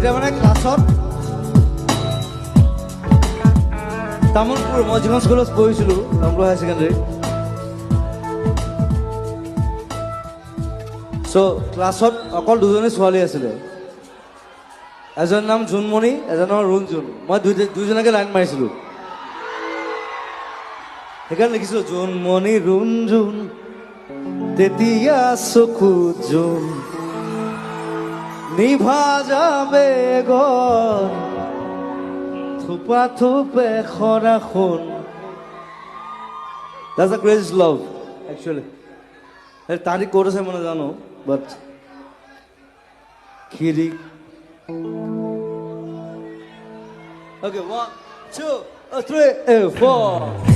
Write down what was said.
তেতিয়া মানে ক্লাছত তামোলপুৰ মই যিখন স্কুলত পঢ়িছিলোঁ তামোলপুৰ হায়াৰ ছেকেণ্ডেৰী চ' ক্লাছত অকল দুজনী ছোৱালী আছিলে এজনৰ নাম জোনমণি এজনৰ নাম ৰুণজোন মই দুইজনকে লাইন মাৰিছিলোঁ সেইকাৰণে লিখিছিলোঁ জোনমণি ৰুণজোন তেতিয়া চকু জোন নিভা যাবে গন থোপা থোপে খৰা খুন That's a crazy love actually তাৰিখ ক'ত আছে মই নাজানো but খিৰি Okay 1 2 3 4